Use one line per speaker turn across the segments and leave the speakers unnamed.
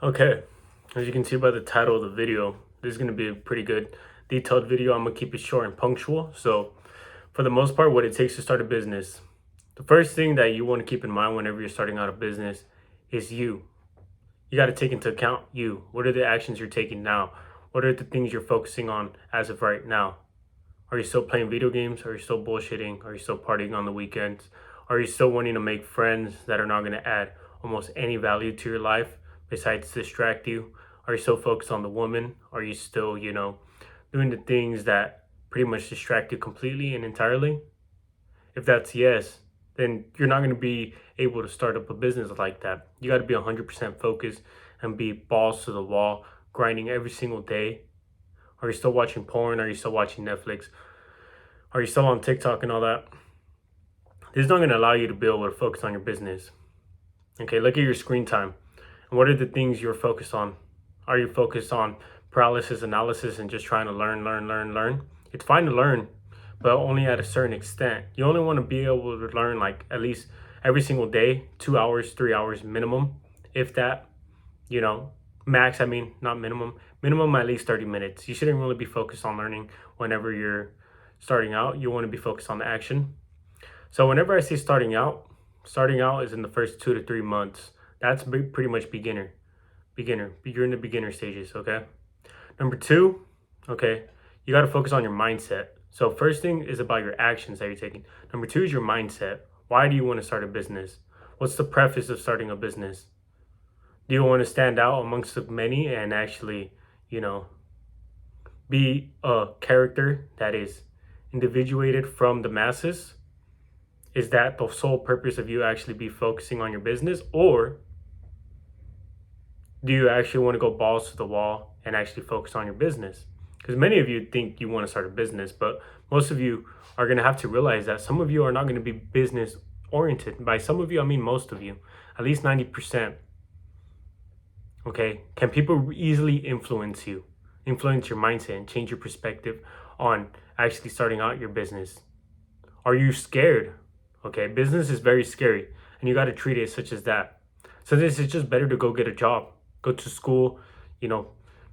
Okay, as you can see by the title of the video, this is going to be a pretty good detailed video. I'm going to keep it short and punctual. So for the most part, what it takes to start a business. The first thing that you want to keep in mind whenever you're starting out a business is you. You got to take into account you. What are the actions you're taking now? What are the things you're focusing on as of right now? Are you still playing video games? Are you still bullshitting? Are you still partying on the weekends? Are you still wanting to make friends that are not going to add almost any value to your life besides distract you? Are you still focused on the woman? Are you still, doing the things that pretty much distract you completely and entirely? If that's yes, then you're not going to be able to start up a business like that. You got to be 100% focused and be balls to the wall, grinding every single day. Are you still watching porn? Are you still watching Netflix? Are you still on TikTok and all that? This is not going to allow you to be able to focus on your business. Okay, look at your screen time. And what are the things you're focused on? Are you focused on paralysis analysis and just trying to learn? It's fine to learn, but only at a certain extent. You only want to be able to learn like at least every single day, 2 hours, 3 hours minimum. If that, max, not minimum. Minimum at least 30 minutes. You shouldn't really be focused on learning whenever you're starting out. You want to be focused on the action. So whenever I say starting out is in the first 2 to 3 months. That's pretty much beginner. You're in the beginner stages, okay? Number two, okay, you got to focus on your mindset. So first thing is about your actions that you're taking. Number two is your mindset. Why do you want to start a business? What's the preface of starting a business? Do you want to stand out amongst the many and actually, be a character that is individuated from the masses? Is that the sole purpose of you actually be focusing on your business? Or do you actually want to go balls to the wall and actually focus on your business? Because many of you think you want to start a business, but most of you are going to have to realize that some of you are not going to be business oriented. By some of you, I mean most of you, at least 90%. Okay, can people easily influence you, influence your mindset and change your perspective on actually starting out your business? Are you scared? Okay, business is very scary and you got to treat it such as that. So this is just better to go get a job, go to school,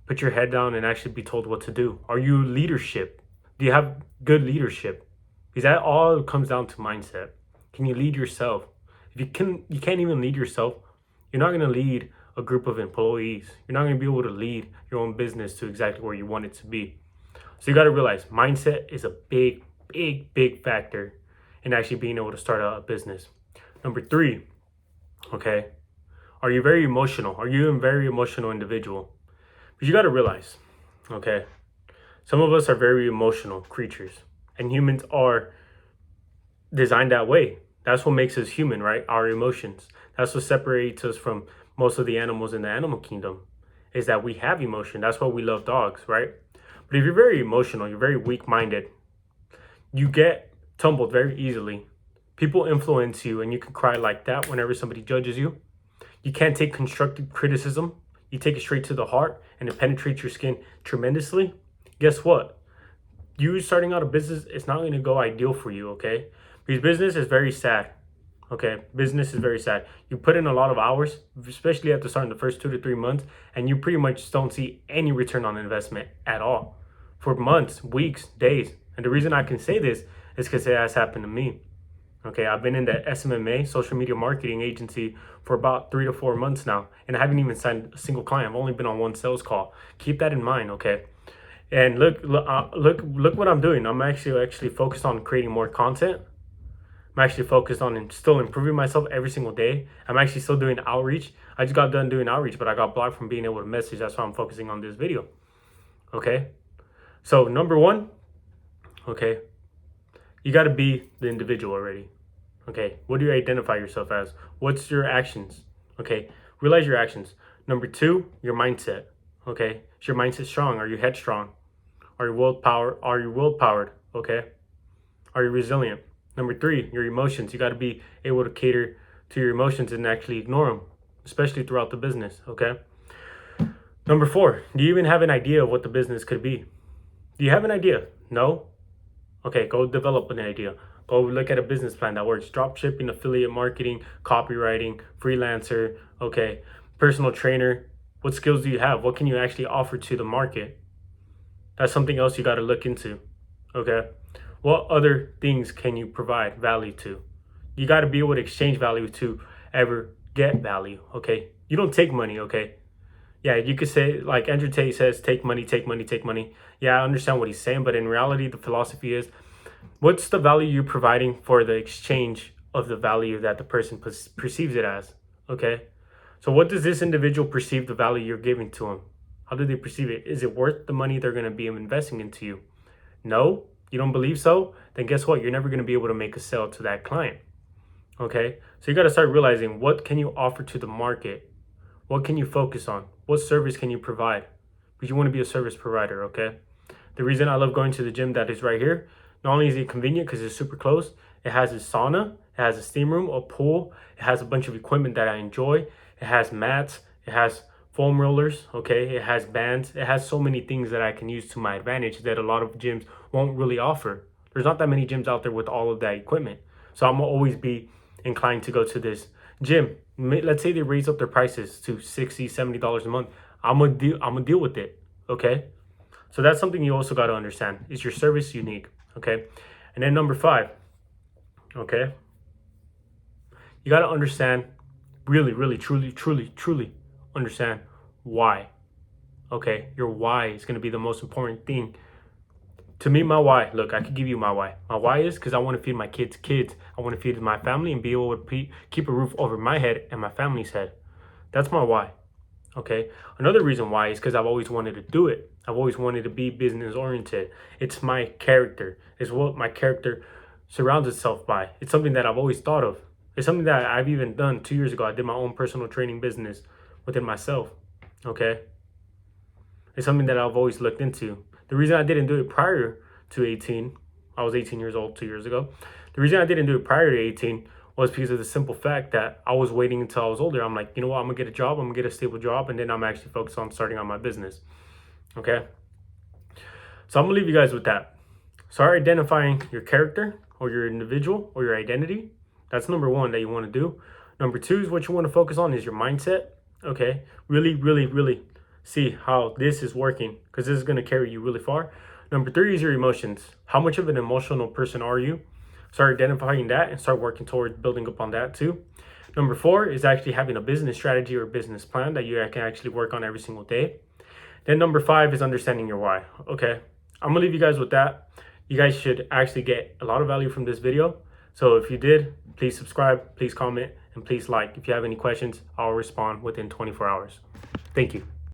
put your head down and actually be told what to do. Are you leadership? Do you have good leadership? Because that all comes down to mindset. Can you lead yourself? If you can't even lead yourself, you're not going to lead a group of employees. You're not going to be able to lead your own business to exactly where you want it to be. So you got to realize mindset is a big factor in actually being able to start a business. Number three, okay, are you very emotional? Are you a very emotional individual? But you got to realize, okay, some of us are very emotional creatures and humans are designed that way. That's what makes us human, right? Our emotions. That's what separates us from most of the animals in the animal kingdom, is that we have emotion. That's why we love dogs, right? But if you're very emotional, you're very weak-minded, you get tumbled very easily. People influence you and you can cry like that whenever somebody judges you. You can't take constructive criticism. You take it straight to the heart and it penetrates your skin tremendously. Guess what? You starting out a business, it's not going to go ideal for you, okay? Because business is very sad. Okay, business is very sad. You put in a lot of hours, especially at the start in the first 2 to 3 months, and you pretty much don't see any return on investment at all for months, weeks, days. And the reason I can say this is because it has happened to me. Okay, I've been in the SMMA, social media marketing agency, for about 3 to 4 months now, and I haven't even signed a single client. I've only been on one sales call. Keep that in mind, okay? And look what I'm doing. I'm actually focused on creating more content. I'm actually focused on still improving myself every single day. I'm actually still doing outreach. I just got done doing outreach, but I got blocked from being able to message. That's why I'm focusing on this video. Okay? So number one, okay, you got to be the individual already. Okay? What do you identify yourself as? What's your actions? Okay? Realize your actions. Number two, your mindset. Okay? Is your mindset strong? Are you headstrong? Are you willpowered? Okay? Are you resilient? Number three, your emotions. You got to be able to cater to your emotions and actually ignore them, especially throughout the business, okay? Number four, do you even have an idea of what the business could be? Do you have an idea? No? Okay, go develop an idea. Go look at a business plan that works. Drop shipping, affiliate marketing, copywriting, freelancer, okay, personal trainer, What skills do you have? What can you actually offer to the market? That's something else you got to look into. Okay. What other things can you provide value to? You got to be able to exchange value to ever get value. Okay. You don't take money. Okay. Yeah, you could say, like Andrew Tate says, take money, take money, take money. Yeah, I understand what he's saying, but in reality, the philosophy is, what's the value you're providing for the exchange of the value that the person perceives it as? Okay. So what does this individual perceive the value you're giving to them? How do they perceive it? Is it worth the money they're going to be investing into you? No, you don't believe so? Then guess what? You're never going to be able to make a sale to that client. Okay. So you got to start realizing, what can you offer to the market? What can you focus on? What service can you provide? Because you want to be a service provider, okay? The reason I love going to the gym that is right here, not only is it convenient because it's super close, it has a sauna, it has a steam room, a pool, it has a bunch of equipment that I enjoy, it has mats, it has foam rollers, okay? It has bands, it has so many things that I can use to my advantage that a lot of gyms won't really offer. There's not that many gyms out there with all of that equipment. So I'm gonna always be inclined to go to this gym. Let's say they raise up their prices to $60, $70 a month. I'm gonna deal with it. Okay. So that's something you also got to understand. Is your service unique? Okay. And then number 5, okay, you got to understand, really, really, truly, truly, truly understand why. Okay. Your why is going to be the most important thing. To me, my why, look, I could give you my why. My why is because I want to feed my kids' kids. I want to feed my family and be able to keep a roof over my head and my family's head. That's my why. Okay. Another reason why is because I've always wanted to do it. I've always wanted to be business oriented. It's my character. It's what my character surrounds itself by. It's something that I've always thought of. It's something that I've even done 2 years ago. I did my own personal training business within myself. Okay. It's something that I've always looked into. The reason I didn't do it prior to 18, I was 18 years old 2 years ago. The reason I didn't do it prior to 18 was because of the simple fact that I was waiting until I was older. I'm like, you know what, I'm gonna get a job, I'm gonna get a stable job, and then I'm actually focused on starting on my business. Okay. So I'm gonna leave you guys with that. Start identifying your character or your individual or your identity. That's number 1 that you want to do. Number 2 is what you want to focus on is your mindset. Okay. Really, really, really see how this is working, because this is going to carry you really far. Number 3 is your emotions. How much of an emotional person are you? Start identifying that and start working towards building up on that too. Number 4 is actually having a business strategy or business plan that you can actually work on every single day. Then number 5 is understanding your why. Okay, I'm gonna leave you guys with that. You guys should actually get a lot of value from this video. So if you did, please subscribe, please comment, and please like. If you have any questions, I'll respond within 24 hours. Thank you.